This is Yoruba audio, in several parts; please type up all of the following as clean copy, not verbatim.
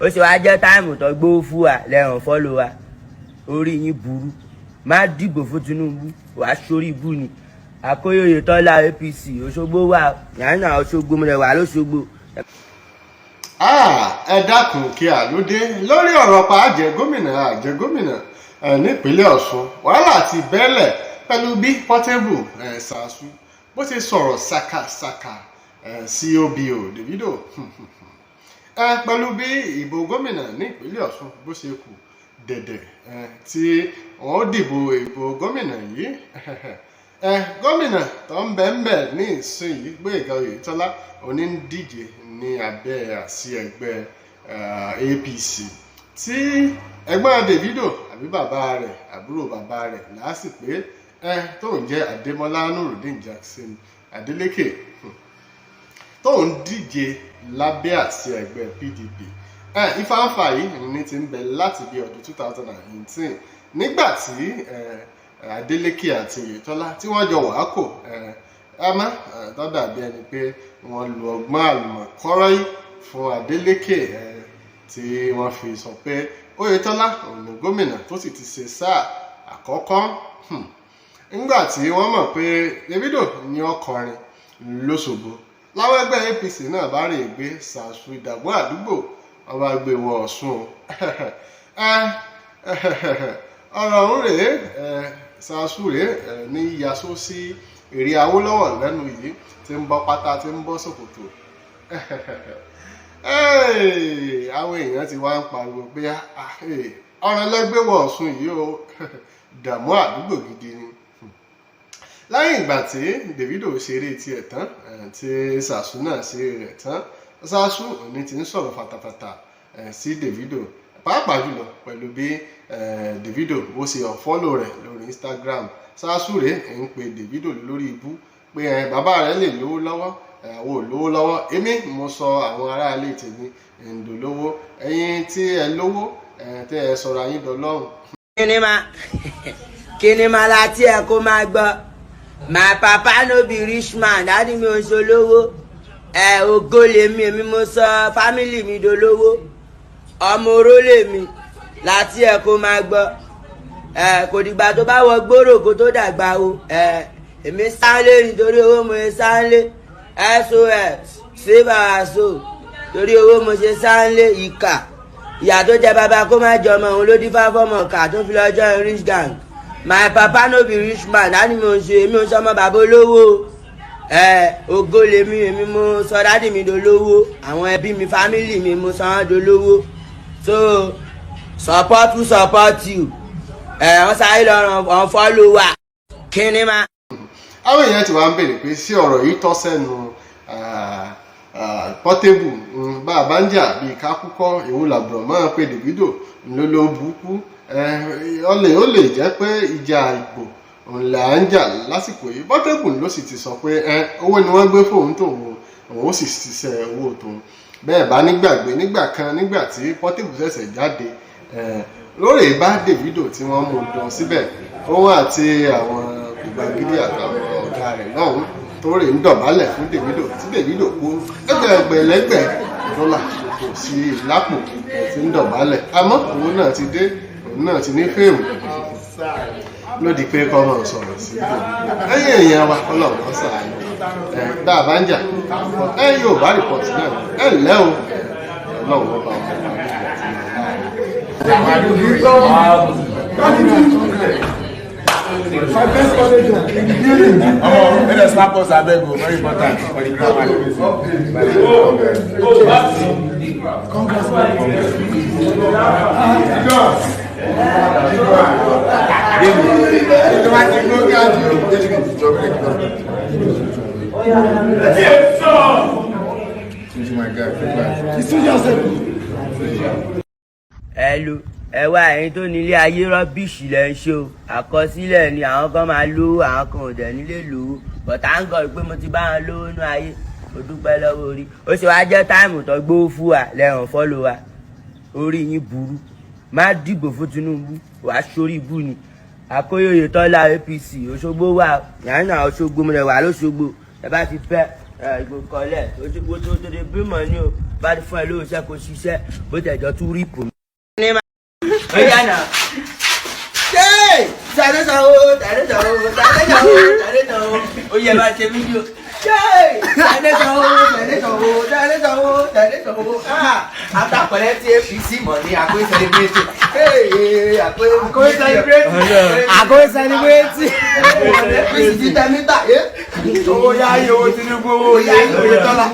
ó ṣe wá jẹ́ táìmù tó gbówó fún wa lẹ́hàn fọ́lọ́ wa orí yín burú má dìbò fún Tinubu wàá sórí ibú ni Akóyèyè Tọ́lá APC Òṣogbo wà yàrá Òṣogbo mo lè wà lóṣogbo. Ẹ dákun kí àlódé lórí ọ̀rọ̀ pa àjẹgómìnà nípínlẹ̀ Ọ̀ṣun wàhálà ti bẹ́lẹ̀ pẹ̀lú bí Portable zazu bó ṣe sọ̀rọ̀ ṣàkàṣàkà sí OBO Davido pẹ̀lú bí ìbò gómìnà ní ìpínlẹ̀ Ọ̀ṣun bó ṣe kù dẹ̀dẹ̀ tí wọ́n dìbò ìbò gómìnà yìí gómìnà tó ń bẹ̀ ní ìsinyìí Gbóyèga Oyètọ́lá onídíje ní abẹ́ àsíá ẹgbẹ́ APC tí ẹ̀gbọ́n Davido àbí bàbá rẹ̀ àbúrò bàbá rẹ̀ lásìpé tó ń jẹ́ Adémọ́lá Nurudeen Jackson Adeleke tó ń díje lábẹ́ àsíá ẹgbẹ́ PDP ìfàǹfà yìí ní ti ń bẹ láti bí ọdún 2019 nígbà tí Adeleke àti Oyètọ́lá tí wọ́n jọ wàákò àmọ́ tó dàbí ẹni pé wọ́n lo ọgbọ́n àlùmọ̀kọ́rọ́ yìí fún Adeleke tí wọ́n fi sọ pé Oyètọ́lá òun ni gómìnà tó sì ti ṣe sáà àkọ́kọ́ nígbà tí wọ́n mọ̀ pé Davido ní ọkọrin lóṣogbo láwọn ẹgbẹ́ APC náà bá rìn gbé zazu ìdàgbò àdúgbò wọ́n bá gbé wọ Ọ̀ṣun ọ̀rọ̀ ọ̀hún rèé zazu rèé ní yasó sí èrè Awólọ́wọ̀ lẹ́nu yìí tí ń bọ́ pátá tí ń bọ́ ṣòkòtò àwọn èèyàn ti wá ń pariwo pé ọ̀rọ̀ lẹ́gbẹ́ wọ Ọ̀ṣun yìí ó dààmú àdúgbò gidi ni lẹ́yìn ìgbà tí Davido ṣeré tiẹ̀ tán tí zazu náà ṣeré rẹ̀ tán zazu òní ti ń sọ̀rọ̀ fatafata sí Davido pàápàá jùlọ pẹ̀lú bí Davido ó ṣe ọ̀fọ́lò rẹ̀ lórí Instagram zazu rẹ̀ ń pe Davido lórí ibú pé bàbá rẹ̀ lè lówó lọ́wọ́ àwọn ò lówó lọ́wọ́ èmi mo sọ àwọn aráalé tèmi ń dolówó ẹ̀yin tí ẹ lówó tẹ́ ẹ sọ̀rọ̀ ayín dọlọ́run. kí ni máa la tí ẹ kó máa gbọ́ my papa no be rich man dádì mi ò ṣolówó ògo lèmi èmi mo sọ fámìlì mi dolówó ọmọ oró lèmi láti ẹ kó máa gbọ́ kò dìgbà tó bá wọ gbòòrò kó tó dàgbà o èmi sáńlé nítorí owó mo ṣe sáńlé sos save our soul torí owó mo ṣe sáńlé ìkà ìyá tó jẹ bàbá kó má jọmọ òun ló dífá fọmọ ká tó fi lọ join rich gang my papa no be rich man dádì mi ò ṣe èmi ò sọmọ bàbá olówó ògo lèmi èmi mo sọ dádì mi dolówó àwọn ẹbí mi fámìlì mi mo sọ wọn dolówó so support you wọ́n sáré lọ́rùn ọ̀n fọ́lọ́ wa kí ni má. àwọn èèyàn ti wá ń béèrè pé sí ọ̀rọ̀ yìí tọ́ sẹ́nu Portable bá ń jà bíi kákúkọ́ èwo làbùrọ̀ máa pé Davido ló burúkú ó lè jẹ́ pé ìjà ìbò là ń jà lásìkò yìí Portable ló sì ti sọ pé owó ni wọ́n gbé fóun tóun òun ó sì ṣiṣẹ́ owó tóun bẹ́ẹ̀ bá nígbàgbé nígbà tí Portable ṣẹ̀ṣẹ̀ jáde lórí bá Davido tí wọ́n mú lọ síbẹ̀ òun àti àwọn ìgbàgídí àtàwọn ọ̀gá rẹ̀ lọ́hùn torí ń dọ̀bálẹ̀ fún Davido tí Davido kó ẹgbẹ̀lẹ́gbẹ̀ dọ́là kò sí lápò tí ń dọ̀bálẹ̀ àmọ́ òun náà ti dé òun náà ti ní fèèmù ló di pé kọ́ máa sọ̀rọ̀ sí ẹ̀yìn èèyàn wa Ọlọ́run kan sàánú bá a bá ń jà YORUBAREPORTS náà ńlẹ́ o Ọlọ́run ọba wọn. My best college in the building. Let us slap us abeg o, very important for the grammar. Hello. Ẹ wá ẹ̀yin tó nílé ayé rọ́bìṣì lẹ́ ń ṣe o àkọsílẹ̀ ni àwọn kan máa lówó àwọn kan ò dẹ̀ nílé lówó bọ̀tà ń gọ̀ pé mo ti bá wọn lówó nú ayé mo dúpẹ́ lọ́wọ́ orí ó sì wá jẹ́ táìmù tó gbówó fún wa lẹ́hàn fọ́lọ́ wa orí yín burú má dìbò fún Tinubu wàá sórí ibú ni Akóyèyè Tọ́lá APC Òṣogbo wà yàrá Òṣogbo mo lè wà lóṣogbo ẹ bá ti fẹ́ Ìgbò kọ́lẹ̀ ojúgbó tó tó de bí mọ̀ ní o bá ti fún ẹ lówó iṣẹ́ kó ṣiṣẹ́ bó tẹ̀jọ́ tún rí ipò. Ó yá nà. Tàdé sanwó tàdé sanwó tàdé sanwó tàdé sanwó ó yẹ bá ṣe fídíò. Tàdé sanwó tàdé sanwó tàdé sanwó tàdé sanwó. Àtàkọ̀lẹ́ tí APC mọ̀ ní àkóyè celebrate. Àkóyè celebrate. Àkóyè celebrate. APC ti tẹ mítà. Owó yá yìí owó Tinubu owó yá yìí owó tọ́lá.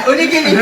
Oníkìní.